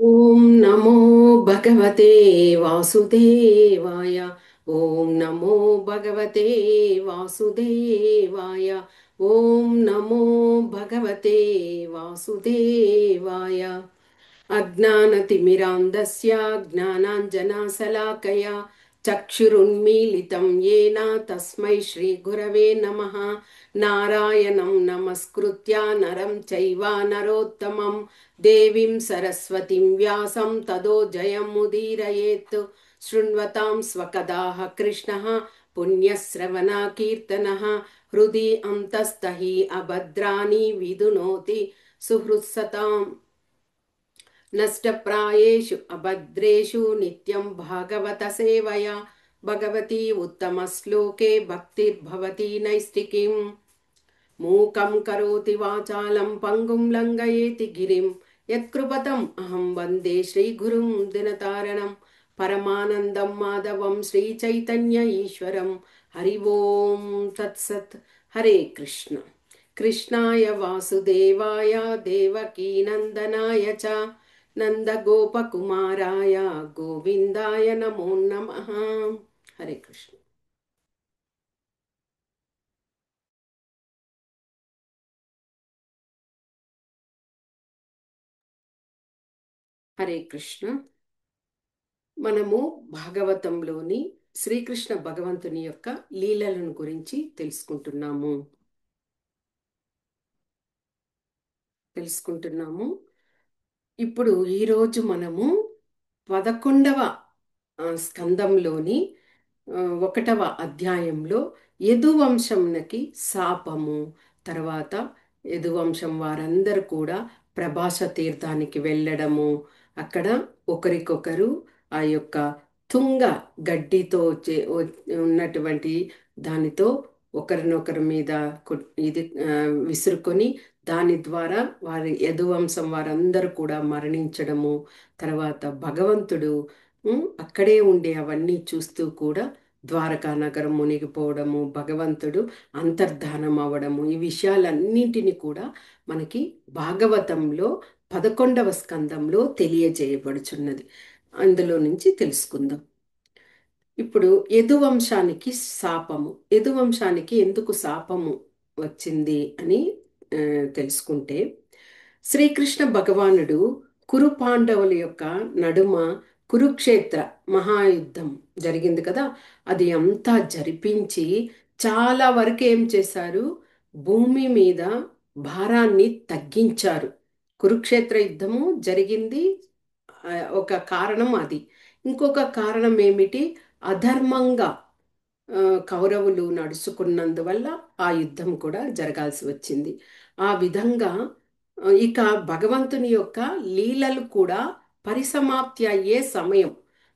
ఓం నమో భగవతే వాసుదేవాయ. ఓం నమో భగవతే వాసుదేవాయ. ఓం నమో భగవతే వాసుదేవాయ. అజ్ఞానతిమిరాంధస్య జ్ఞానాంజనాశలాకయ చక్షురున్మీలితం येन తస్మై శ్రీగురవే నమః. నారాయణం నమస్కృత్య నరం చైవ నరోత్తమం దేవీం సరస్వతిం వ్యాసం తదో జయముదీరయేత్. శృణ్వతాం స్వకదాః కృష్ణః పుణ్యశ్రవణ కీర్తనః. హృది అంతస్తహి అభద్రాణి విదునోతి సుహృత్సతాం. నష్టప్రాయేషు అభద్రేషు నిత్యం భాగవత సేవయా భగవతి ఉత్తమ శ్లోకే భక్తిర్భవతి నైష్టికీం. మూకం కరోతి వాచాలం పంగుం లంఘయేతి గిరిం యత్కృపతం అహం వందే శ్రీగురుం దినతారణం. పరమానందం మాధవం శ్రీచైతన్య ఈశ్వరం. హరి ఓం తత్సత్. హరే కృష్ణ. కృష్ణాయ వాసుదేవాయ దేవకీనందనాయ చ నందగోపకుమారాయ గోవిందాయ నమో నమః. హరే కృష్ణ. హరే కృష్ణ. మనము భాగవతంలోని శ్రీకృష్ణ భగవంతుని యొక్క లీలలను గురించి తెలుసుకుంటున్నాము. ఇప్పుడు ఈరోజు మనము 11వ స్కందంలోని 1వ అధ్యాయంలో యదువంశంకి శాపము, తర్వాత యదువంశం వారందరూ కూడా ప్రభాస తీర్థానికి వెళ్ళడము, అక్కడ ఒకరికొకరు ఆ యొక్క తుంగ గడ్డితో ఉన్నటువంటి దానితో ఒకరినొకరి మీద ఇది విసురుకొని దాని ద్వారా వారి యదువంశం వారందరూ కూడా మరణించడము, తర్వాత భగవంతుడు అక్కడే ఉండి అవన్నీ చూస్తూ కూడా ద్వారకా నగరం మునిగిపోవడము, భగవంతుడు అంతర్ధానం అవ్వడము, ఈ విషయాలన్నింటినీ కూడా మనకి భాగవతంలో 11వ స్కందంలో తెలియజేయబడుచున్నది. అందులో నుంచి తెలుసుకుందాం. ఇప్పుడు యదువంశానికి శాపము, యదువంశానికి ఎందుకు శాపము వచ్చింది అని తెలుసుకుంటే, శ్రీకృష్ణ భగవానుడు కురు పాండవుల యొక్క నడుమ కురుక్షేత్ర మహాయుద్ధం జరిగింది కదా, అది అంతా జరిపించి చాలా వరకు ఏం చేశారు, భూమి మీద భారాన్ని తగ్గించారు. కురుక్షేత్ర యుద్ధము జరిగింది, ఒక కారణం అది. ఇంకొక కారణం ఏమిటి, అధర్మంగా కౌరవులు నడుచుకున్నందువల్ల ఆ యుద్ధం కూడా జరగాల్సి వచ్చింది. ఆ విధంగా ఇక భగవంతుని యొక్క లీలలు కూడా పరిసమాప్తి అయ్యే సమయం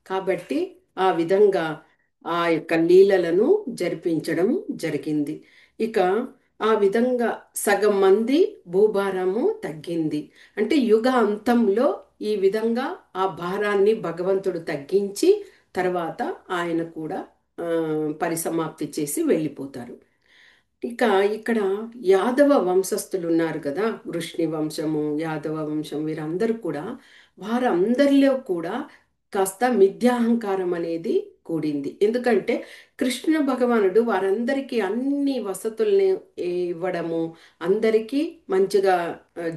కాబట్టి ఆ విధంగా ఆ యొక్క లీలలను జరిపించడం జరిగింది. ఇక ఆ విధంగా సగం మంది భూభారము తగ్గింది. అంటే యుగ అంతంలో ఈ విధంగా ఆ భారాన్ని భగవంతుడు తగ్గించి తర్వాత ఆయన కూడా పరిసమాప్తి చేసి వెళ్ళిపోతారు. ఇక ఇక్కడ యాదవ వంశస్థులు ఉన్నారు కదా, వృష్ణి వంశము, యాదవ వంశం, వీరందరూ కూడా వారందరిలో కూడా కాస్త మిథ్యాహంకారం అనేది కూడింది. ఎందుకంటే కృష్ణ భగవానుడు వారందరికీ అన్ని వసతుల్ని ఇవ్వడము, అందరికీ మంచిగా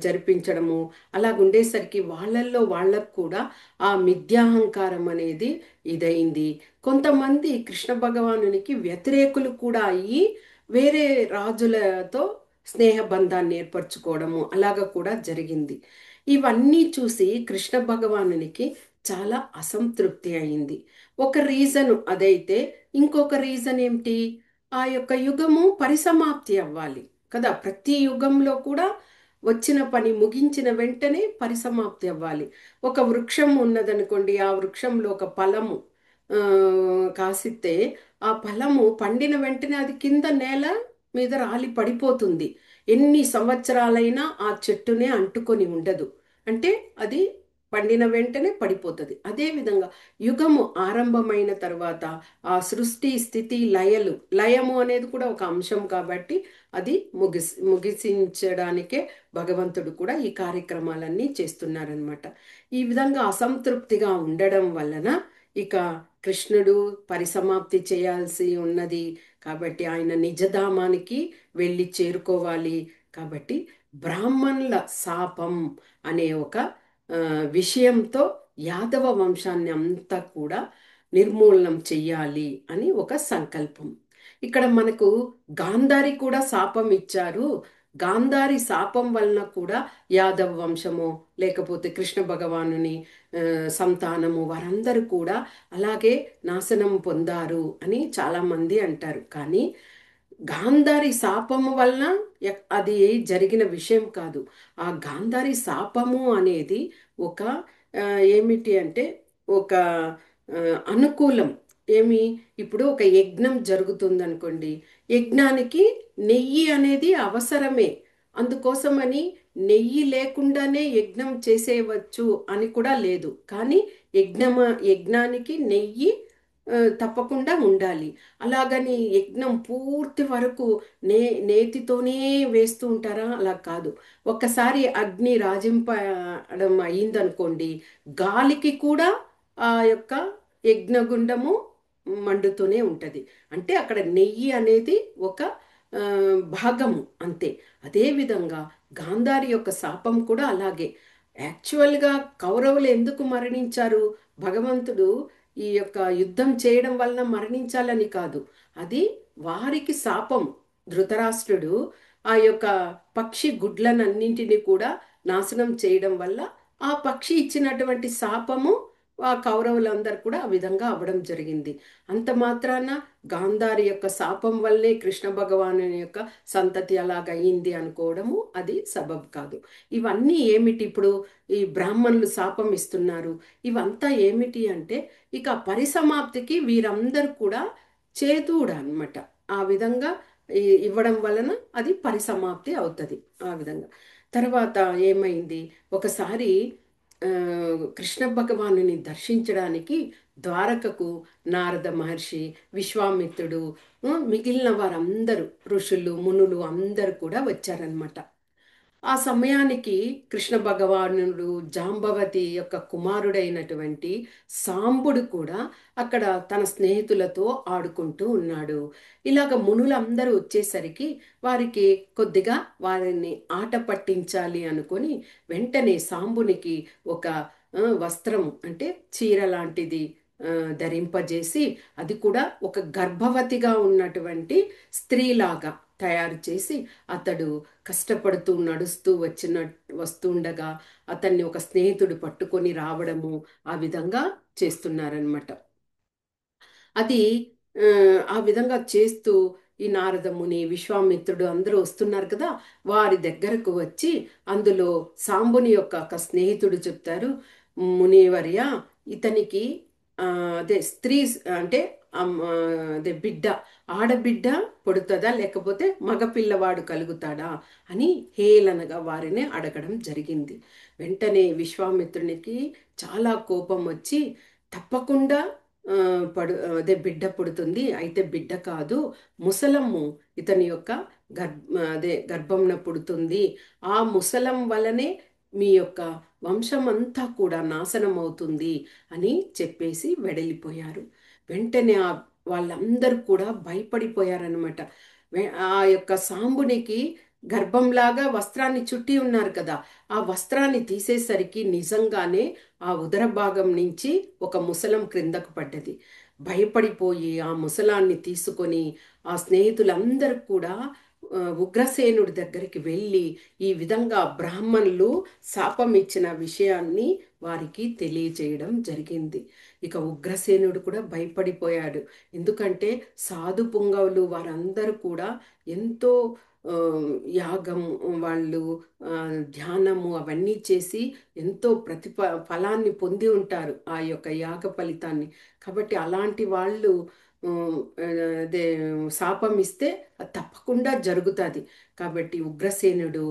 జరిపించడము, అలాగుండేసరికి వాళ్ళకు కూడా ఆ మిథ్యాహంకారం అనేది ఇదైంది. కొంతమంది కృష్ణ భగవానునికి వ్యతిరేకులు కూడా అయ్యి వేరే రాజులతో స్నేహబంధాన్ని ఏర్పరచుకోవడము అలాగ కూడా జరిగింది. ఇవన్నీ చూసి కృష్ణ భగవానునికి చాలా అసంతృప్తి అయింది. ఒక రీజన్ అదైతే, ఇంకొక రీజన్ ఏమిటి, ఆ యొక్క యుగము పరిసమాప్తి అవ్వాలి కదా. ప్రతి యుగంలో కూడా వచ్చిన పని ముగించిన వెంటనే పరిసమాప్తి అవ్వాలి. ఒక వృక్షం ఉన్నదనుకోండి, ఆ వృక్షంలో ఒక ఫలము కాసిస్తే ఆ ఫలము పండిన వెంటనే అది కింద నేల మీద రాలి పడిపోతుంది. ఎన్ని సంవత్సరాలైనా ఆ చెట్టునే అంటుకొని ఉండదు. అంటే అది పండిన వెంటనే పడిపోతుంది. అదేవిధంగా యుగము ఆరంభమైన తర్వాత ఆ సృష్టి స్థితి లయము అనేది కూడా ఒక అంశం కాబట్టి అది ముగిసించడానికే భగవంతుడు కూడా ఈ కార్యక్రమాలన్నీ చేస్తున్నారనమాట. ఈ విధంగా అసంతృప్తిగా ఉండడం వలన ఇక కృష్ణుడు పరిసమాప్తి చేయాల్సి ఉన్నది కాబట్టి ఆయన నిజధామానికి వెళ్ళి చేరుకోవాలి కాబట్టి బ్రాహ్మణుల శాపం అనే ఒక ఆ, విషయంతో యాదవ వంశాన్ని అంతా కూడా నిర్మూలనం చెయ్యాలి అని ఒక సంకల్పం. ఇక్కడ మనకు గాంధారి కూడా శాపం ఇచ్చారు. గాంధారి శాపం వలన కూడా యాదవ వంశము లేకపోతే కృష్ణ భగవానుని సంతానము వారందరూ కూడా అలాగే నాశనం పొందారు అని చాలామంది అంటారు. కానీ గాంధారి శాపము వలన అది జరిగిన విషయం కాదు. ఆ గాంధారి శాపము అనేది ఒక ఆ, ఏమిటి అంటే ఒక ఆ, అనుకూలం. ఏమి, ఇప్పుడు ఒక యజ్ఞం జరుగుతుంది అనుకోండి, యజ్ఞానికి నెయ్యి అనేది అవసరమే. అందుకోసమని నెయ్యి లేకుండానే యజ్ఞం చేసేయవచ్చు అని కూడా లేదు. కానీ యజ్ఞానికి నెయ్యి తప్పకుండా ఉండాలి. అలాగని యజ్ఞం పూర్తి వరకు నేతితోనే వేస్తూ ఉంటారా? అలా కాదు. ఒక్కసారి అగ్ని రాజింపడం అయిందనుకోండి, గాలికి కూడా ఆ యొక్క యజ్ఞగుండము మండుతూనే ఉంటుంది. అంటే అక్కడ నెయ్యి అనేది ఒక ఆ, భాగము అంతే. అదేవిధంగా గాంధారి యొక్క శాపం కూడా అలాగే. యాక్చువల్గా కౌరవులు ఎందుకు మరణించారు? భగవంతుడు ఈ యొక్క యుద్ధం చేయడం వలన మరణించాలని కాదు, అది వారికి శాపం. ధృతరాష్ట్రుడు ఆ యొక్క పక్షి గుడ్లనన్నింటినీ కూడా నాశనం చేయడం వల్ల ఆ పక్షి ఇచ్చినటువంటి శాపము ఆ కౌరవులందరూ కూడా ఆ విధంగా అవ్వడం జరిగింది. అంత మాత్రాన గాంధారి యొక్క శాపం వల్లే కృష్ణ భగవాను యొక్క సంతతి అలాగయింది అనుకోవడము అది సబబ్ కాదు. ఇవన్నీ ఏమిటి? ఇప్పుడు ఈ బ్రాహ్మణులు శాపం ఇస్తున్నారు, ఇవంతా ఏమిటి అంటే ఇక పరిసమాప్తికి వీరందరూ కూడా చేదూడ అన్నమాట. ఆ విధంగా ఇవ్వడం వలన అది పరిసమాప్తి అవుతుంది. ఆ విధంగా తర్వాత ఏమైంది, ఒకసారి ఆ, కృష్ణ భగవానుని దర్శించడానికి ద్వారకకు నారద మహర్షి, విశ్వామిత్రుడు, మిగిలిన వారందరూ ఋషులు మునులు అందరూ కూడా వచ్చారనమాట. ఆ సమయానికి కృష్ణ భగవానుడు జాంబవతి యొక్క కుమారుడైనటువంటి సాంబుడు కూడా అక్కడ తన స్నేహితులతో ఆడుకుంటూ ఉన్నాడు. ఇలాగ మునులందరూ వచ్చేసరికి వారికి కొద్దిగా వారిని ఆట పట్టించాలి అనుకొని వెంటనే సాంబునికి ఒక వస్త్రం అంటే చీర లాంటిది ధరింపజేసి, అది కూడా ఒక గర్భవతిగా ఉన్నటువంటి స్త్రీలాగా తయారు చేసి అతడు కష్టపడుతూ నడుస్తూ వస్తుండగా అతన్ని ఒక స్నేహితుడు పట్టుకొని రావడము ఆ విధంగా చేస్తున్నారనమాట. అది ఆ, ఆ విధంగా చేస్తూ ఈ నారదముని విశ్వామిత్రుడు అందరూ వస్తున్నారు కదా, వారి దగ్గరకు వచ్చి అందులో సాంబుని యొక్క ఒక స్నేహితుడు చెప్తారు, మునివర్య, ఇతనికి ఆ, అదే స్త్రీ అంటే అదే బిడ్డ, ఆడబిడ్డ పుడుతుందా లేకపోతే మగపిల్లవాడు కలుగుతాడా అని హేళనగా వారిని అడగడం జరిగింది. వెంటనే విశ్వామిత్రునికి చాలా కోపం వచ్చి, తప్పకుండా ఆ, అదే బిడ్డ పుడుతుంది, అయితే బిడ్డ కాదు, ముసలమ్ము ఇతని యొక్క గర్భంన పుడుతుంది, ఆ ముసలం వలనే మీ యొక్క వంశం అంతా కూడా నాశనం అవుతుంది అని చెప్పేసి వెడలిపోయారు. వెంటనే వాళ్ళందరూ కూడా భయపడిపోయారనమాట. ఆ యొక్క సాంబునికి గర్భంలాగా వస్త్రాన్ని చుట్టి ఉన్నారు కదా, ఆ వస్త్రాన్ని తీసేసరికి నిజంగానే ఆ ఉదర భాగం నుంచి ఒక ముసలం క్రిందకు పడ్డది. భయపడిపోయి ఆ ముసలాన్ని తీసుకొని ఆ స్నేహితులందరూ కూడా ఉగ్రసేనుడి దగ్గరికి వెళ్ళి ఈ విధంగా బ్రాహ్మణులు శాపం ఇచ్చిన విషయాన్ని వారికి తెలియజేయడం జరిగింది. ఇక ఉగ్రసేనుడు కూడా భయపడిపోయాడు. ఎందుకంటే సాధు పుంగవులు వారందరూ కూడా ఎంతో ఆ, యాగం వాళ్ళు ధ్యానము అవన్నీ చేసి ఎంతో ఫలాన్ని పొంది ఉంటారు ఆ యొక్క యాగ ఫలితాన్ని. కాబట్టి అలాంటి వాళ్ళు ఉమ్, ఆ, అదే శాపం ఇస్తే అది తప్పకుండా జరుగుతుంది. కాబట్టి ఉగ్రసేనుడు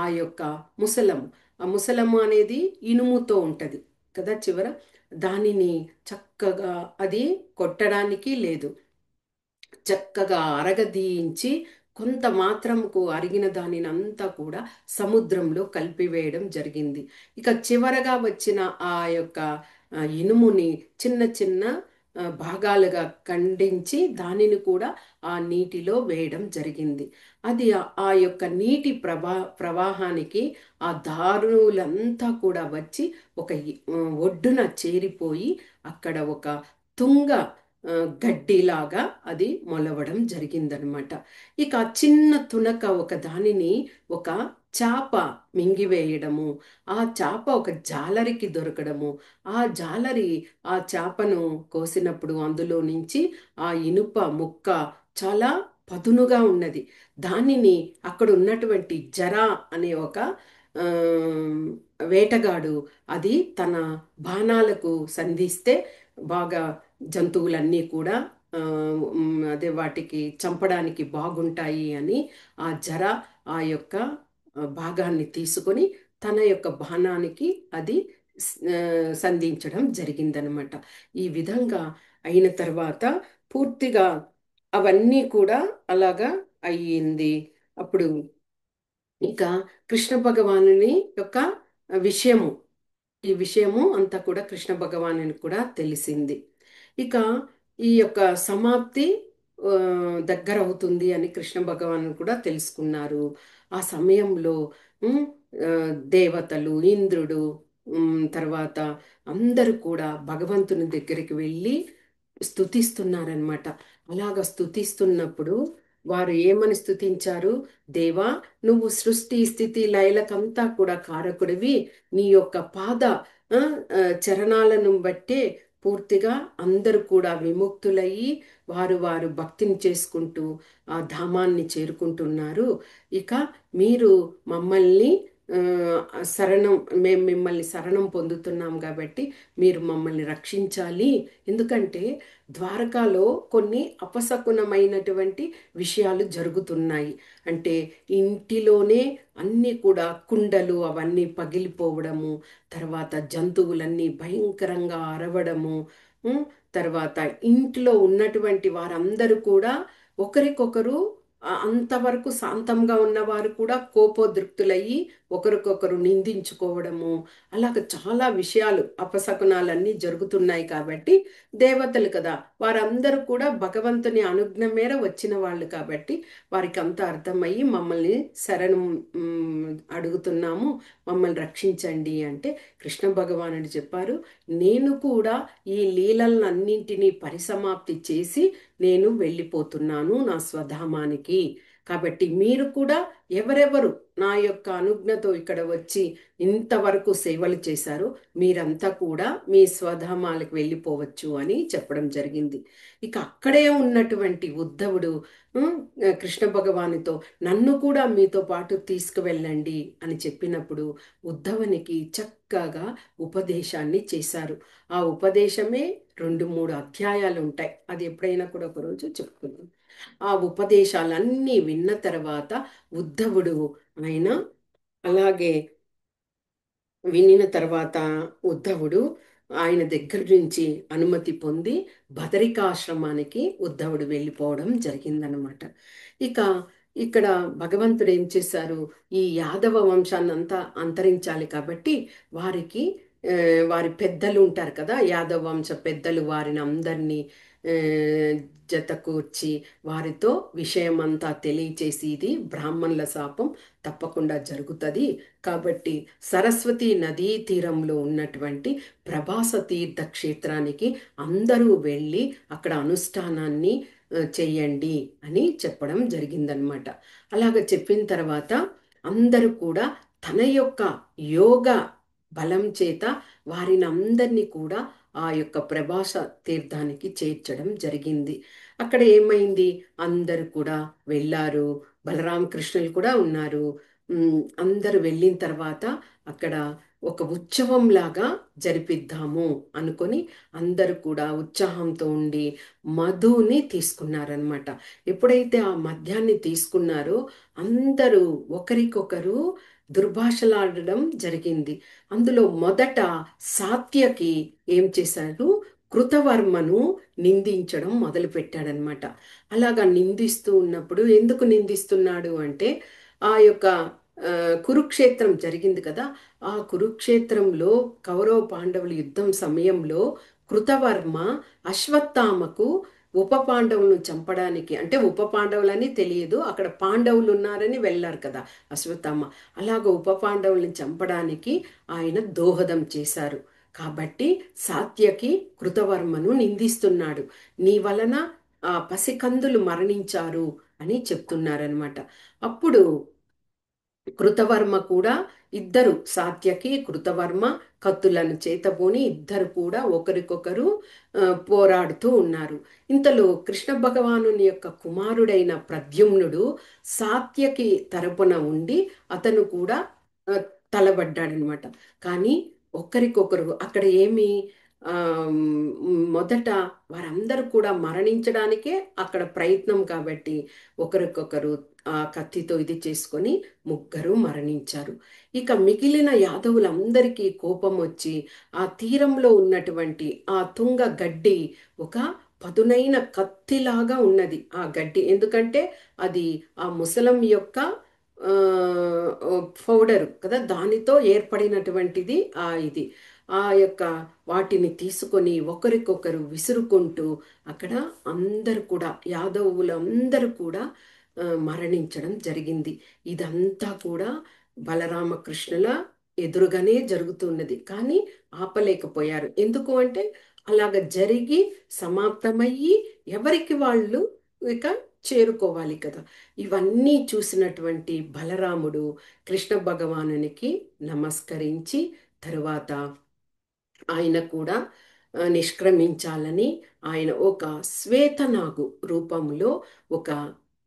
ఆ యొక్క ముసలము, ఆ ముసలము అనేది ఇనుముతో ఉంటుంది, కదా చివర. దానిని చక్కగా అది కొట్టడానికి లేదు, చక్కగా అరగదీయించి కొంత మాత్రంకు అరిగిన దానిని అంతా కూడా సముద్రంలో కలిపివేయడం జరిగింది. ఇక చివరగా వచ్చిన ఆ యొక్క ఇనుముని చిన్న చిన్న భాగాలుగా ఖండించి దానిని కూడా ఆ నీటిలో వేయడం జరిగింది. అది ఆ యొక్క నీటి ప్రవాహానికి ఆ దారులంతా కూడా వచ్చి ఒక ఒడ్డున చేరిపోయి అక్కడ ఒక తుంగ గడ్డిలాగా అది మొలవడం జరిగిందనమాట. ఇక ఆ చిన్న తునక ఒక దానిని ఒక చాప మింగివేయడము, ఆ చాప ఒక జాలరికి దొరకడము, ఆ జాలరి ఆ చాపను కోసినప్పుడు అందులో నుంచి ఆ ఇనుప ముక్క చాలా పదునుగా ఉన్నది. దానిని అక్కడ ఉన్నటువంటి జరా అనే ఒక ఆ, వేటగాడు అది తన బాణాలకు సంధిస్తే బాగా జంతువులన్నీ కూడా అదే వాటికి చంపడానికి బాగుంటాయి అని ఆ జర ఆ యొక్క భాగాన్ని తీసుకొని తన యొక్క బాణానికి అది సంధించడం జరిగిందనమాట. ఈ విధంగా అయిన తర్వాత పూర్తిగా అవన్నీ కూడా అలాగా అయ్యింది. అప్పుడు ఇక కృష్ణ భగవానుని యొక్క విషయము, ఈ విషయము అంతా కూడా కృష్ణ భగవానునికి కూడా తెలిసింది. ఇక ఈ యొక్క సమాప్తి ఆ, దగ్గర అవుతుంది అని కృష్ణ భగవాను కూడా తెలుసుకున్నారు. ఆ సమయంలో ఉమ్, ఆ, దేవతలు, ఇంద్రుడు, తర్వాత అందరూ కూడా భగవంతుని దగ్గరికి వెళ్ళి స్తుతిస్తున్నారనమాట. అలాగ స్తుతిస్తున్నప్పుడు వారు ఏమని స్తుతించారు? దేవా, నువ్వు సృష్టి స్థితి లయలకంతా కూడా కారకుడివి. నీ యొక్క పాద ఆ, చరణాలను బట్టే పూర్తిగా అందరూ కూడా విముక్తులయ్యి వారు వారు భక్తిని చేసుకుంటూ ఆ ధామాన్ని చేరుకుంటున్నారు. ఇక మీరు మమ్మల్ని శరణం, మేము మిమ్మల్ని శరణం పొందుతున్నాం కాబట్టి మీరు మమ్మల్ని రక్షించాలి. ఎందుకంటే ద్వారకాలో కొన్ని అపశకునమైనటువంటి విషయాలు జరుగుతున్నాయి. అంటే ఇంటిలోనే అన్నీ కూడా కుండలు అవన్నీ పగిలిపోవడము, తర్వాత జంతువులన్నీ భయంకరంగా అరవడము, తర్వాత ఇంట్లో ఉన్నటువంటి వారందరూ కూడా ఒకరికొకరు అంతవరకు శాంతంగా ఉన్నవారు కూడా కోపోద్రిక్తులయ్యి ఒకరికొకరు నిందించుకోవడము, అలాగ చాలా విషయాలు అపశకునాలన్నీ జరుగుతున్నాయి. కాబట్టి దేవతలు కదా, వారందరూ కూడా భగవంతుని అనుజ్ఞ మేర వచ్చిన వాళ్ళు కాబట్టి వారికి అంతా అర్థమయ్యి మమ్మల్ని శరణం అడుగుతున్నాము, మమ్మల్ని రక్షించండి అంటే కృష్ణ భగవానుడు చెప్పారు, నేను కూడా ఈ లీలలన్నింటినీ పరిసమాప్తి చేసి నేను వెళ్ళిపోతున్నాను నా స్వధామానికి. కాబట్టి మీరు కూడా ఎవరెవరు నా యొక్క అనుజ్ఞతో ఇక్కడ వచ్చి ఇంతవరకు సేవలు చేశారో మీరంతా కూడా మీ స్వధామాలకు వెళ్ళిపోవచ్చు అని చెప్పడం జరిగింది. ఇక అక్కడే ఉన్నటువంటి ఉద్ధవుడు కృష్ణ భగవానుతో నన్ను కూడా మీతో పాటు తీసుకువెళ్ళండి అని చెప్పినప్పుడు ఉద్ధవునికి చక్కగా ఉపదేశాన్ని చేశారు. ఆ ఉపదేశమే 2-3 అధ్యాయాలు ఉంటాయి. అది ఎప్పుడైనా కూడా ఒకరోజు చెప్పుకుందాం. ఆ ఉపదేశాలన్నీ విన్న తర్వాత ఉద్ధవుడు ఆయన అలాగే వినిన తర్వాత ఉద్ధవుడు ఆయన దగ్గర నుంచి అనుమతి పొంది బదరికాశ్రమానికి ఉద్ధవుడు వెళ్ళిపోవడం జరిగిందనమాట. ఇక ఇక్కడ భగవంతుడు ఏం చేశారు? ఈ యాదవ వంశాన్ని అంతా అంతరించాలి కాబట్టి వారికి వారి పెద్దలు ఉంటారు కదా, యాదవ వంశ పెద్దలు, వారిని అందరినీ ఆ, జతకూర్చి వారితో విషయమంతా తెలియచేసి ఇది బ్రాహ్మణుల శాపం తప్పకుండా జరుగుతుంది కాబట్టి సరస్వతి నదీ తీరంలో ఉన్నటువంటి ప్రభాస తీర్థ క్షేత్రానికి అందరూ వెళ్ళి అక్కడ అనుష్ఠానాన్ని చెయ్యండి అని చెప్పడం జరిగిందనమాట. అలాగ చెప్పిన తర్వాత అందరూ కూడా తన యొక్క యోగ బలం చేత వారిని అందరినీ కూడా ఆ యొక్క ప్రభాస తీర్థానికి చేర్చడం జరిగింది. అక్కడ ఏమైంది? అందరూ కూడా వెళ్ళారు, బలరామకృష్ణులు కూడా ఉన్నారు. అందరూ వెళ్ళిన తర్వాత అక్కడ ఒక ఉత్సవం లాగా జరిపిద్దాము అనుకొని అందరూ కూడా ఉత్సాహంతో ఉండి మధుని తీసుకున్నారనమాట. ఎప్పుడైతే ఆ మద్యాన్ని తీసుకున్నారో అందరూ ఒకరికొకరు దుర్భాషలాడడం జరిగింది. అందులో మొదట సాత్యకి ఏం చేశారు, కృతవర్మను నిందించడం మొదలుపెట్టాడనమాట. అలాగా నిందిస్తూ ఉన్నప్పుడు ఎందుకు నిందిస్తున్నాడు అంటే, ఆ యొక్క కురుక్షేత్రం జరిగింది కదా, ఆ కురుక్షేత్రంలో కౌరవ పాండవుల యుద్ధం సమయంలో కృతవర్మ అశ్వత్థామకు ఉప పాండవులను చంపడానికి, అంటే ఉప పాండవులని తెలియదు, అక్కడ పాండవులు ఉన్నారని వెళ్ళారు కదా అశ్వత్థామ, అలాగ ఉప పాండవుల్ని చంపడానికి ఆయన దోహదం చేశారు. కాబట్టి సాత్యకి కృతవర్మను నిందిస్తున్నాడు. నీ వలన ఆ పసికందులు మరణించారు అని చెప్తున్నారనమాట. అప్పుడు కృతవర్మ కూడా, ఇద్దరు సాత్యకి కృతవర్మ కత్తులను చేతబూని ఇద్దరు కూడా ఒకరికొకరు పోరాడుతూ ఉన్నారు. ఇంతలో కృష్ణ భగవానుని యొక్క కుమారుడైన ప్రద్యుమ్నుడు సాత్యకి తరపున ఉండి అతను కూడా ఆ, తలబడ్డాడనమాట. కానీ ఒకరికొకరు అక్కడ ఏమి, ఆ, మొదట వారందరూ కూడా మరణించడానికే అక్కడ ప్రయత్నం కాబట్టి ఒకరికొకరు ఆ కత్తితో ఇది చేసుకొని ముగ్గురు మరణించారు. ఇక మిగిలిన యాదవులందరికీ కోపం వచ్చి ఆ తీరంలో ఉన్నటువంటి ఆ తుంగ గడ్డి ఒక పదునైన కత్తిలాగా ఉన్నది ఆ గడ్డి, ఎందుకంటే అది ఆ ముసలం యొక్క ఆ, పౌడరు కదా, దానితో ఏర్పడినటువంటిది ఆ ఇది, ఆ యొక్క వాటిని తీసుకొని ఒకరికొకరు విసురుకుంటూ అక్కడ అందరు కూడా యాదవులందరూ కూడా మరణించడం జరిగింది. ఇదంతా కూడా బలరామకృష్ణుల ఎదురుగానే జరుగుతున్నది, కానీ ఆపలేకపోయారు. ఎందుకు అంటే అలాగ జరిగి సమాప్తమయ్యి ఎవరికి వాళ్ళు ఇక చేరుకోవాలి కదా. ఇవన్నీ చూసినటువంటి బలరాముడు కృష్ణ భగవానునికి నమస్కరించి తరువాత ఆయన కూడా నిష్క్రమించాలని ఆయన ఒక శ్వేతనాగు రూపంలో ఒక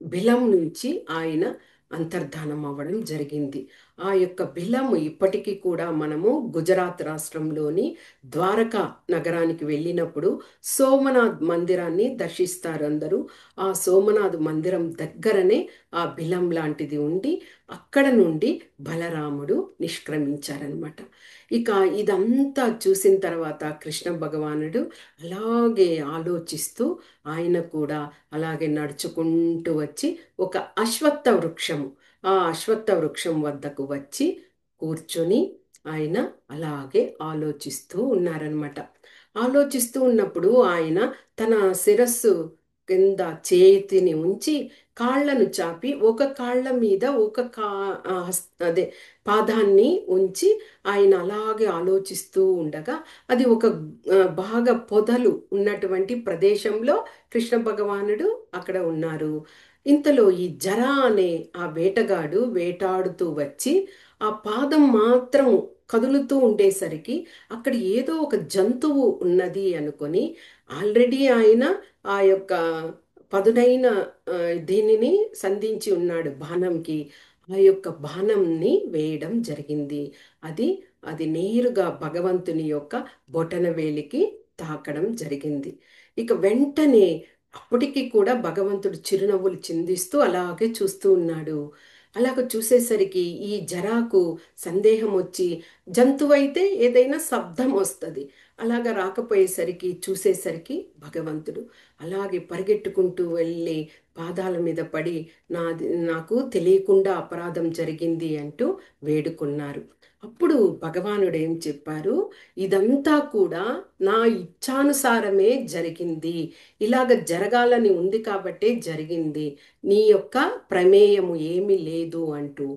బిలం నుంచి ఆయన అంతర్ధానం అవ్వడం జరిగింది. ఆ యొక్క బిలము ఇప్పటికీ కూడా మనము గుజరాత్ రాష్ట్రంలోని ద్వారకా నగరానికి వెళ్ళినప్పుడు సోమనాథ్ మందిరాన్ని దర్శిస్తారు అందరూ. ఆ సోమనాథ్ మందిరం దగ్గరనే ఆ బిలం లాంటిది ఉండి అక్కడ నుండి బలరాముడు నిష్క్రమించారనమాట. ఇక ఇదంతా చూసిన తర్వాత కృష్ణ భగవానుడు అలాగే ఆలోచిస్తూ ఆయన కూడా అలాగే నడుచుకుంటూ వచ్చి ఒక అశ్వత్థ వృక్షము, ఆ అశ్వత్థ వృక్షం వద్దకు వచ్చి కూర్చొని ఆయన అలాగే ఆలోచిస్తూ ఉన్నారనమాట. ఆలోచిస్తూ ఉన్నప్పుడు ఆయన తన శిరస్సు కింద చేతిని ఉంచి కాళ్ళను చాపి ఒక కాళ్ళ మీద ఒక అదే పాదాన్ని ఉంచి ఆయన అలాగే ఆలోచిస్తూ ఉండగా అది ఒక బాగా పొదలు ఉన్నటువంటి ప్రదేశంలో కృష్ణ భగవానుడు అక్కడ ఉన్నారు. ఇంతలో ఈ జర అనే ఆ వేటగాడు వేటాడుతూ వచ్చి ఆ పాదం మాత్రం కదులుతూ ఉండేసరికి అక్కడ ఏదో ఒక జంతువు ఉన్నది అనుకొని ఆల్రెడీ ఆయన ఆ యొక్క పదునైన దీనిని సంధించి ఉన్నాడు బాణంకి, ఆ యొక్క బాణంని వేయడం జరిగింది. అది అది నేరుగా భగవంతుని యొక్క బొటనవేలికి తాకడం జరిగింది. ఇక వెంటనే అప్పటికి కూడా భగవంతుడు చిరునవ్వులు చిందిస్తూ అలాగే చూస్తూ ఉన్నాడు. అలాగ చూసేసరికి ఈ జరాకు సందేహం వచ్చి, జంతువు అయితే ఏదైనా శబ్దం వస్తుంది, అలాగ రాకపోయేసరికి చూసేసరికి భగవంతుడు అలాగే పరిగెట్టుకుంటూ వెళ్ళి పాదాల మీద పడి నాకు తెలియకుండా అపరాధం జరిగింది అంటూ వేడుకున్నారు. అప్పుడు భగవానుడు ఏం చెప్పారు, ఇదంతా కూడా నా ఇచ్ఛానుసారమే జరిగింది, ఇలాగ జరగాలని ఉంది కాబట్టే జరిగింది, నీ యొక్క ప్రమేయము ఏమీ లేదు అంటూ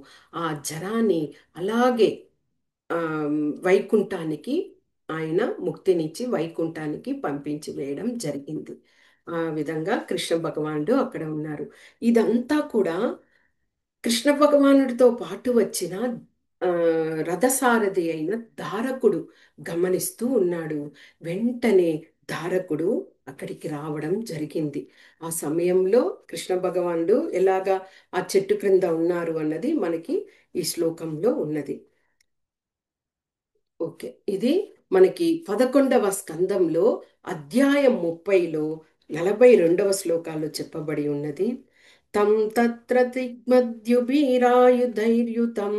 ఆ జరాన్ని అలాగే ఆ, వైకుంఠానికి ఆయన ముక్తినిచ్చి వైకుంఠానికి పంపించి వేయడం జరిగింది. ఆ విధంగా కృష్ణ భగవానుడు అక్కడ ఉన్నారు. ఇదంతా కూడా కృష్ణ భగవానుడితో పాటు వచ్చిన ఆ, రథసారథి అయిన ధారకుడు గమనిస్తూ ఉన్నాడు. వెంటనే ధారకుడు అక్కడికి రావడం జరిగింది. ఆ సమయంలో కృష్ణ భగవానుడు ఎలాగా ఆ చెట్టు క్రింద ఉన్నారు అన్నది మనకి ఈ శ్లోకంలో ఉన్నది. ఓకే, ఇది మనకి 11వ స్కందంలో అధ్యాయం 30లో 42వ శ్లోకాల్లో చెప్పబడి ఉన్నది. తం తత్ర దిగ్మద్యుభిరాయుధైర్యుతం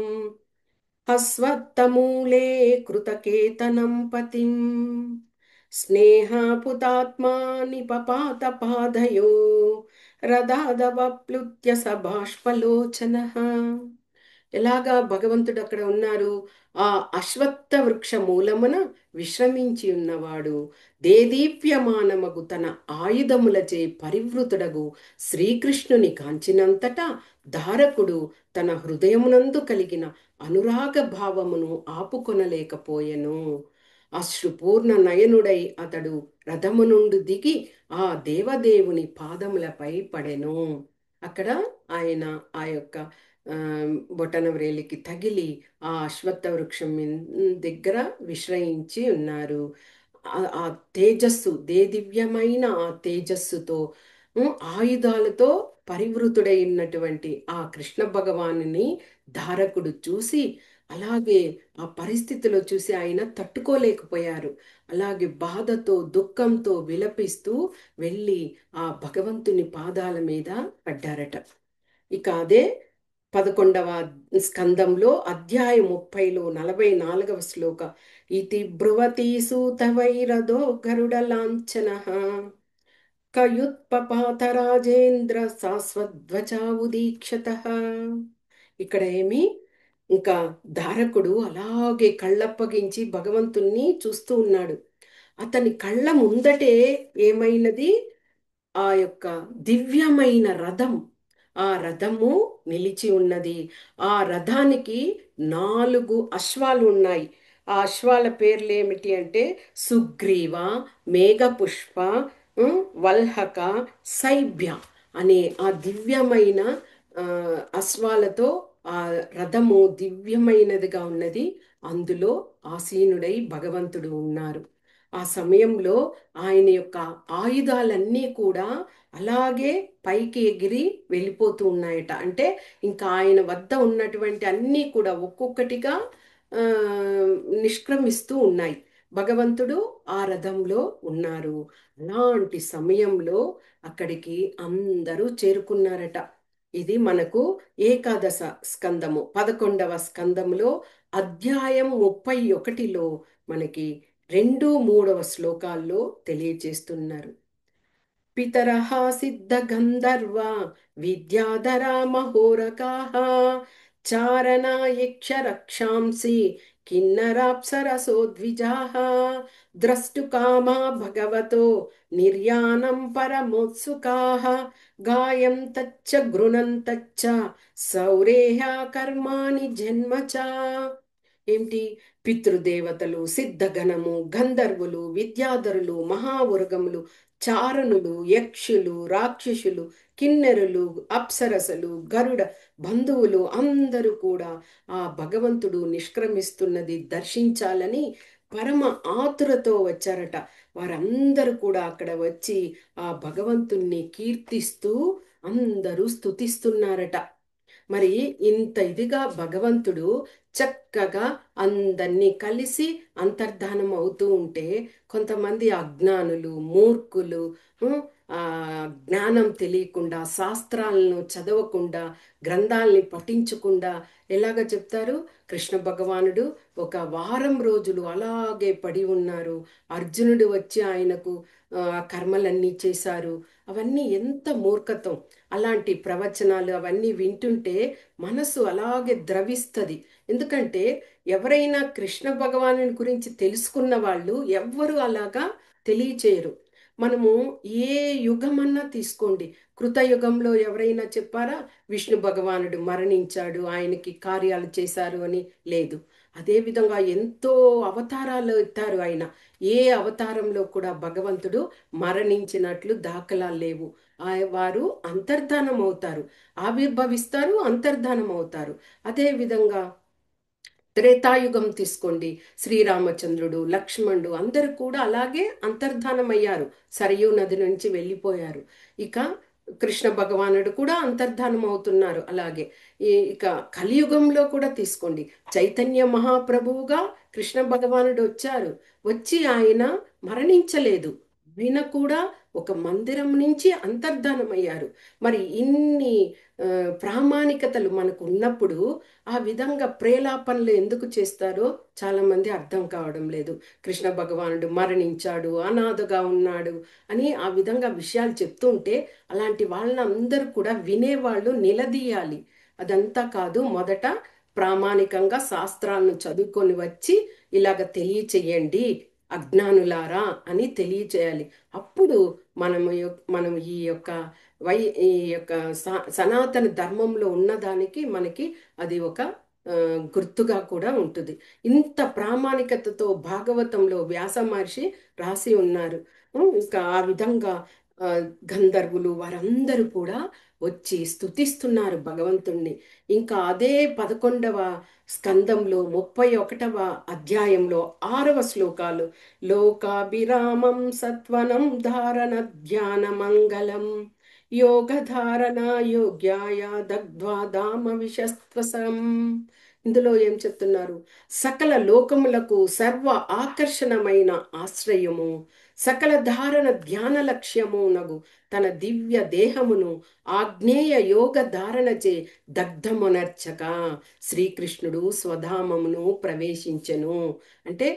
హస్వత్తమూలే కృతకేతనం పతిం స్నేహాపుతాత్మా నిపపాత పాదయో రదాదవప్లుత్య సబాష్పలోచన. ఎలాగా భగవంతుడు అక్కడ ఉన్నారు? ఆ అశ్వత్థ వృక్ష మూలమున విశ్రమించి ఉన్నవాడు దేదీప్యమానమగు తన ఆయుధములచే పరివృతుడగు శ్రీకృష్ణుని కాంచినంతటా ధారకుడు తన హృదయమునందు కలిగిన అనురాగ భావమును ఆపుకొనలేకపోయెను. అశ్రుపూర్ణ నయనుడై అతడు రథము నుండి దిగి ఆ దేవదేవుని పాదములపై పడెను. అక్కడ ఆయన ఆ యొక్క ఆ, బొటన వ్రేలికి తగిలి ఆ అశ్వత్థ వృక్షం దగ్గర విశ్రయించి ఉన్నారు. ఆ తేజస్సు, దివ్యమైన ఆ తేజస్సుతో ఆయుధాలతో పరివృతుడై ఉన్నటువంటి ఆ కృష్ణ భగవానుని ధారకుడు చూసి, అలాగే ఆ పరిస్థితిలో చూసి ఆయన తట్టుకోలేకపోయారు. అలాగే బాధతో దుఃఖంతో విలపిస్తూ వెళ్ళి ఆ భగవంతుని పాదాల మీద పడ్డారట. ఇక అదే 11వ స్కందంలో అధ్యాయం 30లో 44వ శ్లోక. ఇతి బ్రువతి సూతవైరదో గరుడ లాంఛన కయుత్పపాత రాజేంద్ర శాశ్వధ్వజావుదీక్షత. ఇక్కడ ఏమి, ఇంకా ధారకుడు అలాగే కళ్ళప్పగించి భగవంతుణ్ణి చూస్తూ ఉన్నాడు. అతని కళ్ళ ముందటే ఏమైనది? ఆ యొక్క దివ్యమైన రథం, ఆ రథము నిలిచి ఉన్నది. ఆ రథానికి 4 అశ్వాలు ఉన్నాయి. ఆ అశ్వాల పేర్లు ఏమిటి అంటే సుగ్రీవ, మేఘపుష్ప, వల్హక, శైభ్య అనే ఆ దివ్యమైన ఆ, అశ్వాలతో ఆ రథము దివ్యమైనదిగా ఉన్నది. అందులో ఆసీనుడై భగవంతుడు ఉన్నారు. ఆ సమయంలో ఆయన యొక్క ఆయుధాలన్నీ కూడా అలాగే పైకి ఎగిరి వెళ్ళిపోతూ ఉన్నాయట. అంటే ఇంకా ఆయన వద్ద ఉన్నటువంటి అన్నీ కూడా ఒక్కొక్కటిగా ఆ, నిష్క్రమిస్తూ ఉన్నాయి. భగవంతుడు ఆ రథంలో ఉన్నారు. అలాంటి సమయంలో అక్కడికి అందరూ చేరుకున్నారట. ఇది మనకు ఏకాదశ స్కందము 11వ స్కందములో అధ్యాయం 31లో మనకి 2, 3వ శ్లోకాల్లో తెలియచేస్తున్నారు. పితరః సిద్ధగంధర్వ విద్యాధరా మహోరకాః చారణా యక్ష రక్షాంసి కిన్నరాప్సరసో ద్విజాః ద్రష్టుకామా భగవతో నిర్యాణం పరమోత్సుకాః గాయం తచ్చ గృణం తచ్చ సౌరేహ కర్మాణి జన్మ చ. ఏమిటి? పితృదేవతలు, సిద్ధగణము, గంధర్వులు, విద్యాధరులు, మహావర్గములు, చారణులు, యక్షులు, రాక్షసులు, కిన్నెరులు, అప్సరసలు, గరుడ బంధువులు అందరూ కూడా ఆ భగవంతుడు నిష్క్రమిస్తున్నది దర్శించాలని పరమ ఆతురతో వచ్చారట. వారందరూ కూడా అక్కడ వచ్చి ఆ భగవంతుణ్ణి కీర్తిస్తూ అందరూ స్తుతిస్తున్నారట. మరి ఇంత ఇదిగా భగవంతుడు చక్కగా అందరినీ కలిసి అంతర్ధానం అవుతూ ఉంటే, కొంతమంది అజ్ఞానులు, మూర్ఖులు, ఉం, ఆ జ్ఞానం తెలియకుండా, శాస్త్రాలను చదవకుండా, గ్రంథాలని పఠించకుండా ఎలాగ చెప్తారు? కృష్ణ భగవానుడు ఒక వారం రోజులు అలాగే పడి ఉన్నారు. అర్జునుడు వచ్చి ఆయనకు కర్మలన్నీ చేశారు. అవన్నీ ఎంత మూర్ఖతం! అలాంటి ప్రవచనాలు అవన్నీ వింటుంటే మనసు అలాగే ద్రవిస్తుంది. ఎందుకంటే ఎవరైనా కృష్ణ భగవాను గురించి తెలుసుకున్న వాళ్ళు ఎవ్వరు అలాగా తెలియచేయరు. మనము ఏ యుగమన్నా తీసుకోండి, కృతయుగంలో ఎవరైనా చెప్పారా విష్ణు భగవానుడు మరణించాడు, ఆయనకి కార్యాలు చేశారు అని? లేదు. అదేవిధంగా ఎంతో అవతారాలు ఎత్తారు ఆయన. ఏ అవతారంలో కూడా భగవంతుడు మరణించినట్లు దాఖలాలు లేవు. వారు అంతర్ధానం అవుతారు, ఆవిర్భవిస్తారు, అంతర్ధానం అవుతారు. అదేవిధంగా త్రేతాయుగం తీసుకోండి, శ్రీరామచంద్రుడు, లక్ష్మణుడు అందరూ కూడా అలాగే అంతర్ధానమయ్యారు, సరయూ నది నుంచి వెళ్ళిపోయారు. ఇక కృష్ణ భగవానుడు కూడా అంతర్ధానం అవుతున్నారు. అలాగే ఇక కలియుగంలో కూడా తీసుకోండి, చైతన్య మహాప్రభువుగా కృష్ణ భగవానుడు వచ్చారు. వచ్చి ఆయన మరణించలేదు, ఆయన కూడా ఒక మందిరం నుంచి అంతర్ధానమయ్యారు. మరి ఇన్ని ఆ, ప్రామాణికతలు మనకు ఉన్నప్పుడు ఆ విధంగా ప్రేలాపనలు ఎందుకు చేస్తారో చాలా మంది అర్థం కావడం లేదు. కృష్ణ భగవానుడు మరణించాడు, అనాథగా ఉన్నాడు అని ఆ విధంగా విషయాలు చెప్తుంటే అలాంటి వాళ్ళని అందరూ కూడా వినేవాళ్ళు నిలదీయాలి. అదంతా కాదు, మొదట ప్రామాణికంగా శాస్త్రాలను చదువుకొని వచ్చి ఇలాగ తెలియచేయండి అజ్ఞానులారా అని తెలియచేయాలి. అప్పుడు మనం ఈ యొక్క వై ఈ యొక్క సనాతన ధర్మంలో ఉన్నదానికి మనకి అది ఒక ఆ, గుర్తుగా కూడా ఉంటుంది. ఇంత ప్రామాణికతతో భాగవతంలో వ్యాస మహర్షి రాసి ఉన్నారు. ఇంకా ఆ విధంగా ఆ, గంధర్వులు వారందరూ కూడా వచ్చి స్తుతిస్తున్నారు భగవంతుణ్ణి. ఇంకా అదే 11వ స్కందంలో 31వ అధ్యాయంలో 6వ శ్లోకాలు, లోకాభిరామం సత్వనం ధారణ ధ్యాన మంగళం యోగధారణ యోగ్యాయ దగ్ధ్వా దామ విషస్త్వసం. ఇందులో ఏం చెప్తున్నారు? సకల లోకములకు సర్వ ఆకర్షణమైన ఆశ్రయము, సకల ధారణ ధ్యాన లక్ష్యము నగు తన దివ్య దేహమును ఆగ్నేయ యోగ ధారణచే దగ్ధమునర్చక శ్రీకృష్ణుడు స్వధామమును ప్రవేశించెను. అంటే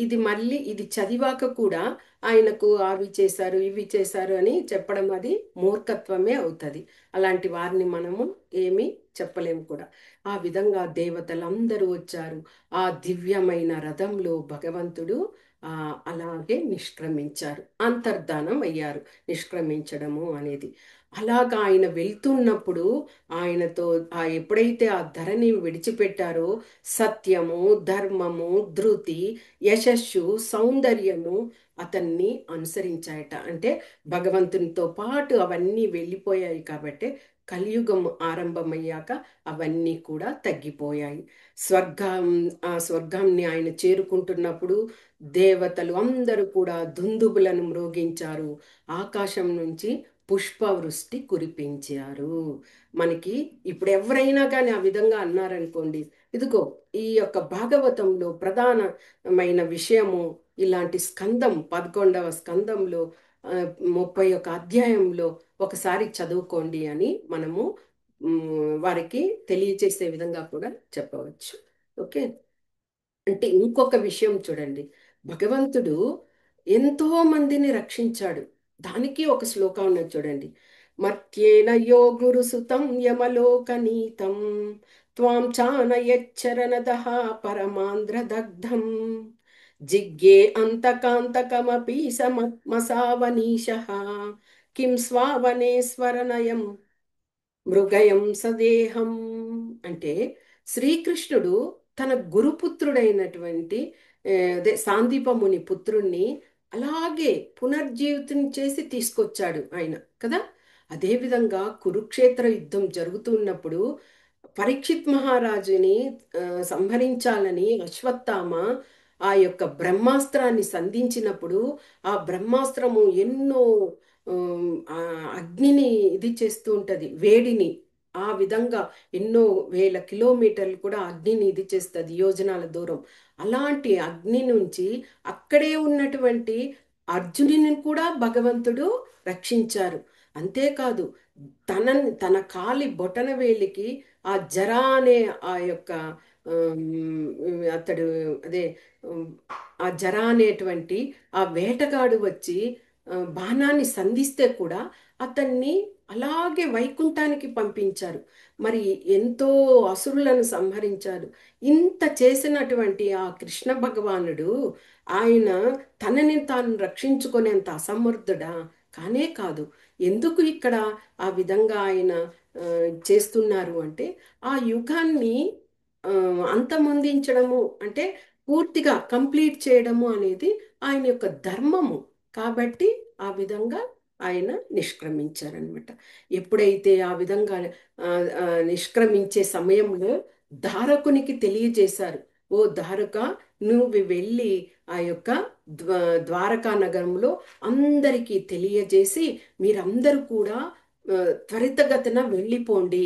ఇది మళ్ళీ ఇది చదివాక కూడా ఆయనకు అవి చేశారు ఇవి చేశారు అని చెప్పడం అది మూర్ఖత్వమే అవుతుంది. అలాంటి వారిని మనము ఏమీ చెప్పలేము కూడా. ఆ విధంగా దేవతలందరూ వచ్చారు. ఆ దివ్యమైన రథంలో భగవంతుడు అలాగే నిష్క్రమించారు, అంతర్ధానం అయ్యారు. నిష్క్రమించడము అనేది అలాగా ఆయన వెళ్తున్నప్పుడు ఆయనతో ఎప్పుడైతే ఆ ధరని విడిచిపెట్టారో సత్యము, ధర్మము, ధృతి, యశస్సు, సౌందర్యము అతన్ని అనుసరించాయట. అంటే భగవంతునితో పాటు అవన్నీ వెళ్ళిపోయాయి కాబట్టి కలియుగం ఆరంభమయ్యాక అవన్నీ కూడా తగ్గిపోయాయి. స్వర్గం ఆ స్వర్గాన్ని ఆయన చేరుకుంటున్నప్పుడు దేవతలు అందరూ కూడా దుందుబులను మ్రోగించారు. ఆకాశం నుంచి పుష్పవృష్టి కురిపించారు. మనకి ఇప్పుడు ఎవరైనా కానీ ఆ విధంగా అన్నారనుకోండి, ఇదిగో ఈ యొక్క భాగవతంలో ప్రధానమైన విషయము ఇలాంటి స్కందం 11వ స్కందంలో 31 అధ్యాయంలో ఒకసారి చదువుకోండి అని మనము వారికి తెలియచేసే విధంగా కూడా చెప్పవచ్చు. ఓకే. అంటే ఇంకొక విషయం చూడండి, భగవంతుడు ఎంతో మందిని రక్షించాడు. దానికి ఒక శ్లోకం ఉన్నది చూడండి. మర్త్యేన యో గురుసుతం యమలోకనీతం త్వాం చానయచ్చరణదః పరమాంధ్రదగ్ధం జిగ్గే అంతకాంతకమపి సమసావనీశః కిం స్వావనేశ్వరనయం మృగయం సదేహం. అంటే శ్రీకృష్ణుడు తన గురుపుత్రుడైనటువంటి అదే సాందీపముని పుత్రుణ్ణి అలాగే పునర్జీవితం చేసి తీసుకొచ్చాడు ఆయన కదా. అదేవిధంగా కురుక్షేత్ర యుద్ధం జరుగుతున్నప్పుడు పరీక్షిత్ మహారాజుని సంహరించాలని అశ్వత్థామ ఆ యొక్క బ్రహ్మాస్త్రాన్ని సంధించినప్పుడు ఆ బ్రహ్మాస్త్రము ఎన్నో ఆ అగ్నిని ఇది చేస్తూ ఉంటది, వేడిని. ఆ విధంగా ఎన్నో వేల కిలోమీటర్లు కూడా అగ్నిని ఇది చేస్తుంది, యోజనాల దూరం. అలాంటి అగ్ని నుంచి అక్కడే ఉన్నటువంటి అర్జునుని కూడా భగవంతుడు రక్షించారు. అంతేకాదు తన కాలి బొటన వేలికి ఆ జరా అనే ఆ యొక్క అతడు అదే ఉమ్, ఆ జరా అనేటువంటి ఆ వేటగాడు వచ్చి బాణాన్ని సంధిస్తే కూడా అతన్ని అలాగే వైకుంఠానికి పంపించారు. మరి ఎంతో అసురులను సంహరించారు. ఇంత చేసినటువంటి ఆ కృష్ణ భగవానుడు ఆయన తనని తాను రక్షించుకునేంత అసమర్థుడా? కానే కాదు. ఎందుకు ఇక్కడ ఆ విధంగా ఆయన ఆ, చేస్తున్నారు అంటే ఆ యుగాన్ని ఆ, అంతమొందించడము అంటే పూర్తిగా కంప్లీట్ చేయడము అనేది ఆయన యొక్క ధర్మము. కాబట్టి ఆ విధంగా ఆయన నిష్క్రమించారనమాట. ఎప్పుడైతే ఆ విధంగా ఆ, నిష్క్రమించే సమయంలో ధారకునికి తెలియజేశారు, ఓ ధారక, నువ్వు వెళ్ళి ఆ యొక్క ద్వారకా నగరంలో అందరికీ తెలియజేసి మీరందరూ కూడా త్వరితగతిన వెళ్ళిపోండి.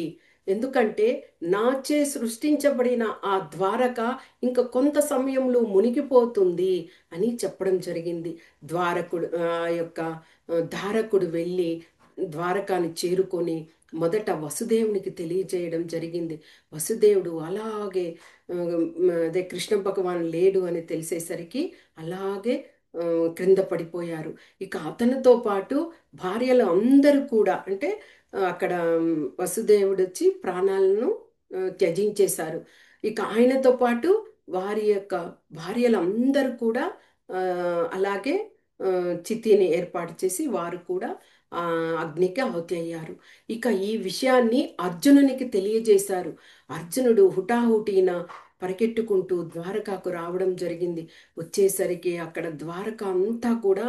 ఎందుకంటే నాచే సృష్టించబడిన ఆ ద్వారక ఇంకా కొంత సమయంలో మునిగిపోతుంది అని చెప్పడం జరిగింది. ద్వారకుడు యొక్క ధారకుడు వెళ్ళి ద్వారకాని చేరుకొని మొదట వసుదేవునికి తెలియజేయడం జరిగింది. వసుదేవుడు అలాగే ఆ, అదే కృష్ణ భగవాన్ లేడు అని తెలిసేసరికి అలాగే క్రింద పడిపోయారు. ఇక అతనితో పాటు భార్యలు అందరూ కూడా అంటే అక్కడ వసుదేవుడు వచ్చి ప్రాణాలను త్యజించేశారు. ఇక ఆయనతో పాటు వారి యొక్క భార్యలందరూ కూడా ఆ, అలాగే ఆ, చితిని ఏర్పాటు చేసి వారు కూడా ఆ, అగ్నికి ఆహుతి అయ్యారు. ఇక ఈ విషయాన్ని అర్జునునికి తెలియజేశారు. అర్జునుడు హుటాహుటిన పరిగెట్టుకుంటూ ద్వారకాకు రావడం జరిగింది. వచ్చేసరికి అక్కడ ద్వారక అంతా కూడా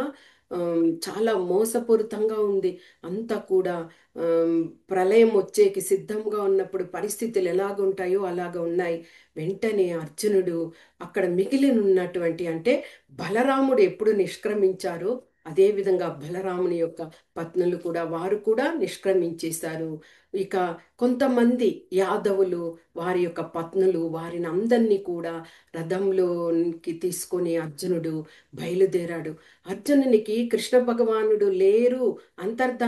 చాలా మోసపూరితంగా ఉంది. అంతా కూడా ఆమ్, ప్రళయం వచ్చేకి సిద్ధంగా ఉన్నప్పుడు పరిస్థితులు ఎలాగుంటాయో అలాగ ఉన్నాయి. వెంటనే అర్జునుడు అక్కడ మిగిలి ఉన్నటువంటి అంటే బలరాముడు ఎప్పుడు నిష్క్రమించారో అదే విధంగా బలరాముని యొక్క పత్నులు కూడా వారు కూడా నిష్క్రమించేశారు. ఇక కొంతమంది యాదవులు వారి యొక్క పత్నులు వారిని అందరినీ కూడా రథంలోకి తీసుకొని అర్జునుడు బయలుదేరాడు. అర్జునునికి కృష్ణ భగవానుడు లేరు,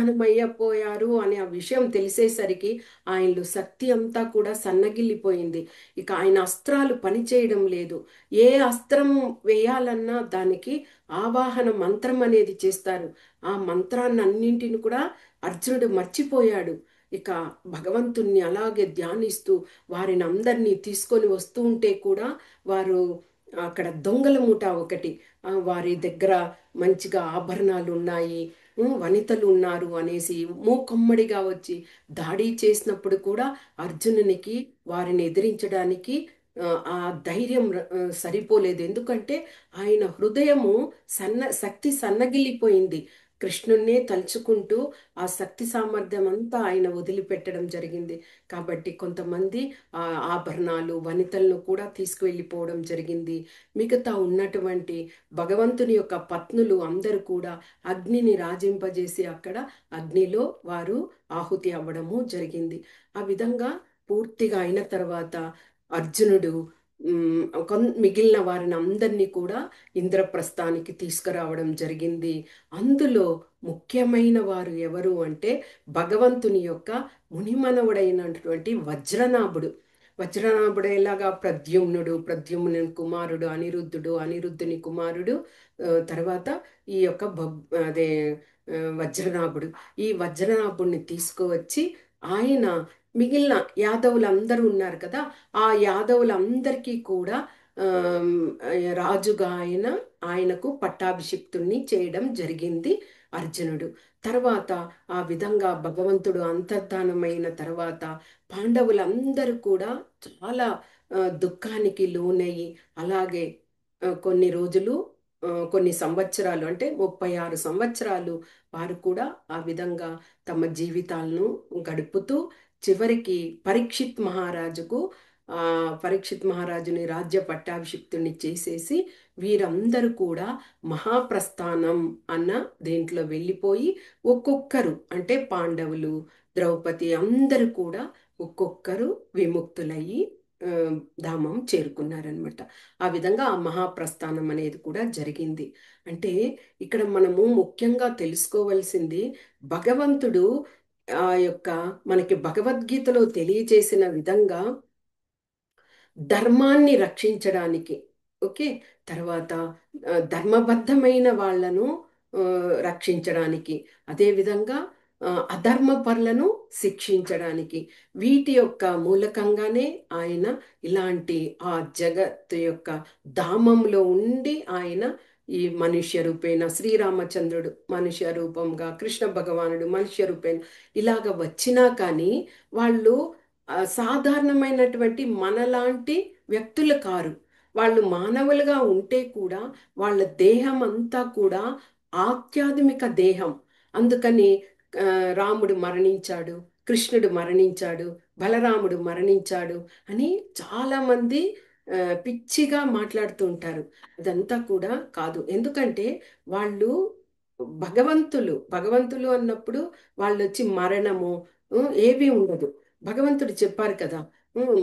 అంతర్ధానమయ్యపోయారు అనే ఆ విషయం తెలిసేసరికి ఆయనలో శక్తి అంతా కూడా సన్నగిల్లిపోయింది. ఇక ఆయన అస్త్రాలు పనిచేయడం లేదు. ఏ అస్త్రం వేయాలన్నా దానికి ఆవాహన మంత్రం అనేది చేస్తారు. ఆ మంత్రాన్ని అన్నింటిని కూడా అర్జునుడు మర్చిపోయాడు. ఇక భగవంతుణ్ణి అలాగే ధ్యానిస్తూ వారిని అందరినీ తీసుకొని వస్తూ ఉంటే కూడా వారు అక్కడ దొంగల మూట ఒకటి వారి దగ్గర మంచిగా ఆభరణాలు ఉన్నాయి, వనితలు ఉన్నారు అనేసి మూకమ్మడిగా వచ్చి దాడి చేసినప్పుడు కూడా అర్జునునికి వారిని ఎదిరించడానికి ఆ ధైర్యం సరిపోలేదు. ఎందుకంటే ఆయన హృదయము శక్తి సన్నగిల్లిపోయింది. కృష్ణున్నే తలుచుకుంటూ ఆ శక్తి సామర్థ్యం అంతా ఆయన వదిలిపెట్టడం జరిగింది. కాబట్టి కొంతమంది ఆ ఆభరణాలు వనితలను కూడా తీసుకువెళ్ళిపోవడం జరిగింది. మిగతా ఉన్నటువంటి భగవంతుని యొక్క పత్నులు అందరూ కూడా అగ్నిని రాజింపజేసి అక్కడ అగ్నిలో వారు ఆహుతి అవ్వడము జరిగింది. ఆ విధంగా పూర్తిగా అయిన తర్వాత అర్జునుడు మిగిలిన వారిని అందరినీ కూడా ఇంద్రప్రస్థానికి తీసుకురావడం జరిగింది. అందులో ముఖ్యమైన వారు ఎవరు అంటే భగవంతుని యొక్క మునిమనవుడైనటువంటి వజ్రనాభుడు. వజ్రనాభుడు ఎలాగా ప్రద్యుమ్నుడు, ప్రద్యుమ్నుని కుమారుడు అనిరుద్ధుడు, అనిరుద్ధుని కుమారుడు తర్వాత ఈ యొక్క అదే వజ్రనాభుడు. ఈ వజ్రనాభుడిని తీసుకువచ్చి ఆయన మిగిలిన యాదవులందరూ ఉన్నారు కదా, ఆ యాదవులందరికీ కూడా ఆమ్, రాజుగా ఆయనకు పట్టాభిషిక్తుణ్ణి చేయడం జరిగింది అర్జునుడు. తర్వాత ఆ విధంగా భగవంతుడు అంతర్ధానమైన తర్వాత పాండవులందరూ కూడా చాలా దుఃఖానికి లోనయ్యి అలాగే కొన్ని రోజులు కొన్ని సంవత్సరాలు అంటే 36 సంవత్సరాలు వారు కూడా ఆ విధంగా తమ జీవితాలను గడుపుతూ చివరికి పరీక్షిత్ మహారాజుకు ఆ పరీక్షిత్ మహారాజుని రాజ్య పట్టాభిషిక్తుని చేసేసి వీరందరూ కూడా మహాప్రస్థానం అన్న దేంట్లో వెళ్ళిపోయి ఒక్కొక్కరు అంటే పాండవులు, ద్రౌపది అందరూ కూడా ఒక్కొక్కరు విముక్తులయ్యి ఆ, ధామం చేరుకున్నారనమాట. ఆ విధంగా ఆ మహాప్రస్థానం అనేది కూడా జరిగింది. అంటే ఇక్కడ మనము ముఖ్యంగా తెలుసుకోవలసింది భగవంతుడు ఆ యొక్క మనకి భగవద్గీతలో తెలియజేసిన విధంగా ధర్మాన్ని రక్షించడానికి, ఓకే, తర్వాత ధర్మబద్ధమైన వాళ్ళను ఆ, రక్షించడానికి, అదేవిధంగా అధర్మపరులను శిక్షించడానికి వీటి యొక్క మూలకంగానే ఆయన ఇలాంటి ఆ జగత్ యొక్క ధామంలో ఉండి ఆయన ఈ మనుష్య రూపేణ శ్రీరామచంద్రుడు మనుష్య రూపంగా, కృష్ణ భగవానుడు మనుష్య రూపేణ ఇలాగ వచ్చినా కానీ వాళ్ళు సాధారణమైనటువంటి మనలాంటి వ్యక్తులు కారు. వాళ్ళు మానవులుగా ఉంటే కూడా వాళ్ళ దేహం అంతా కూడా ఆధ్యాత్మిక దేహం. అందుకని ఆ, రాముడు మరణించాడు, కృష్ణుడు మరణించాడు, బలరాముడు మరణించాడు అని చాలామంది పిచ్చిగా మాట్లాడుతూ ఉంటారు. అదంతా కూడా కాదు. ఎందుకంటే వాళ్ళు భగవంతులు అన్నప్పుడు వాళ్ళు వచ్చి మరణము ఏవి ఉండదు. భగవంతుడు చెప్పారు కదా.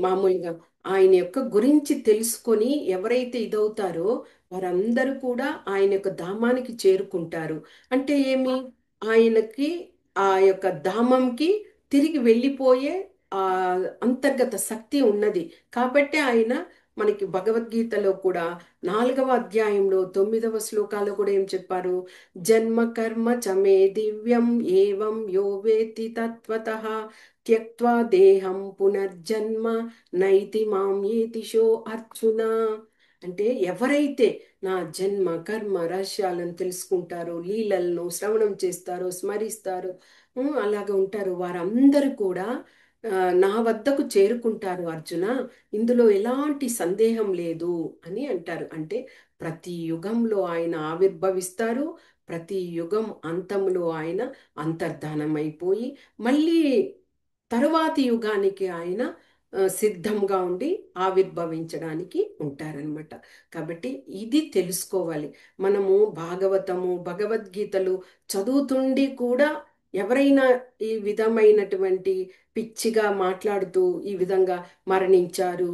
మామూలుగా ఆయన యొక్క గురించి తెలుసుకొని ఎవరైతే ఇదవుతారో వారందరూ కూడా ఆయన యొక్క ధామానికి చేరుకుంటారు. అంటే ఏమి, ఆయనకి ఆ యొక్క ధామంకి తిరిగి వెళ్ళిపోయే ఆ అంతర్గత శక్తి ఉన్నది. కాబట్టి ఆయన మనకి భగవద్గీతలో కూడా 4వ అధ్యాయంలో 9వ శ్లోకాల్లో కూడా ఏం చెప్పారు? జన్మ కర్మ చమే దివ్యం ఏవం యో వేత్తి తత్వతః త్యక్వా దేహం పునర్జన్మ నైతి మాం ఏతిషో అర్జున. అంటే ఎవరైతే నా జన్మ కర్మ రహస్యాలను తెలుసుకుంటారో, లీలలను శ్రవణం చేస్తారో, స్మరిస్తారో, అలాగ ఉంటారు, వారందరూ కూడా నా వద్దకు చేరుకుంటారు అర్జున. ఇందులో ఎలాంటి సందేహం లేదు అని అంటారు. అంటే ప్రతి యుగంలో ఆయన ఆవిర్భవిస్తారు, ప్రతి యుగం అంతంలో ఆయన అంతర్ధానమైపోయి మళ్ళీ తరువాతి యుగానికి ఆయన సిద్ధంగా ఉండి ఆవిర్భవించడానికి ఉంటారనమాట. కాబట్టి ఇది తెలుసుకోవాలి. మనము భాగవతము భగవద్గీతలు చదువుతుండి కూడా ఎవరైనా ఈ విధమైనటువంటి పిచ్చిగా మాట్లాడుతూ ఈ విధంగా మరణించారు,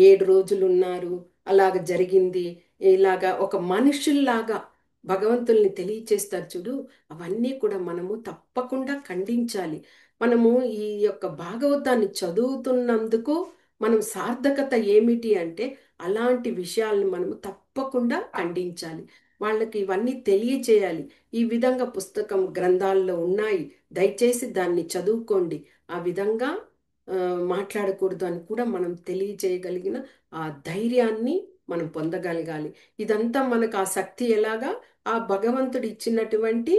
7 రోజులు ఉన్నారు, అలాగ జరిగింది, ఇలాగా ఒక మనుషుల్లాగా భగవంతుల్ని తెలియచేస్తారు చూడు, అవన్నీ కూడా మనము తప్పకుండా ఖండించాలి. మనము ఈ యొక్క భాగవతాన్ని చదువుతున్నందుకు మనం సార్థకత ఏమిటి అంటే అలాంటి విషయాలను మనము తప్పకుండా ఖండించాలి. వాళ్ళకి ఇవన్నీ తెలియచేయాలి. ఈ విధంగా పుస్తకం గ్రంథాల్లో ఉన్నాయి, దయచేసి దాన్ని చదువుకోండి, ఆ విధంగా ఆ, మాట్లాడకూడదు అని కూడా మనం తెలియచేయగలిగిన ఆ ధైర్యాన్ని మనం పొందగలగాలి. ఇదంతా మనకు ఆ శక్తి ఎలాగా, ఆ భగవంతుడు ఇచ్చినటువంటి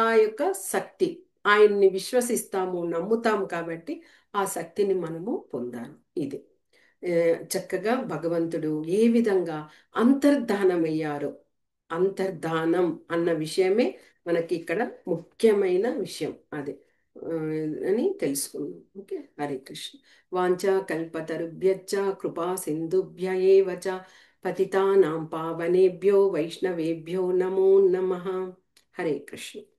ఆ యొక్క శక్తి, ఆయన్ని విశ్వసిస్తాము, నమ్ముతాము కాబట్టి ఆ శక్తిని మనము పొందాలి. ఇది ఏ, చక్కగా భగవంతుడు ఏ విధంగా అంతర్ధానమయ్యారో, అంతర్ధానం అన్న విషయమే మనకి ఇక్కడ ముఖ్యమైన విషయం అది ఆ, అని తెలుసుకున్నాం. ఓకే, హరే కృష్ణ. వాంఛా కల్పతరుభ్యశ్చ కృపా సింధుభ్య ఏవ చ పతితానాం పావనేభ్యో వైష్ణవేభ్యో నమో నమః. హరే కృష్ణ.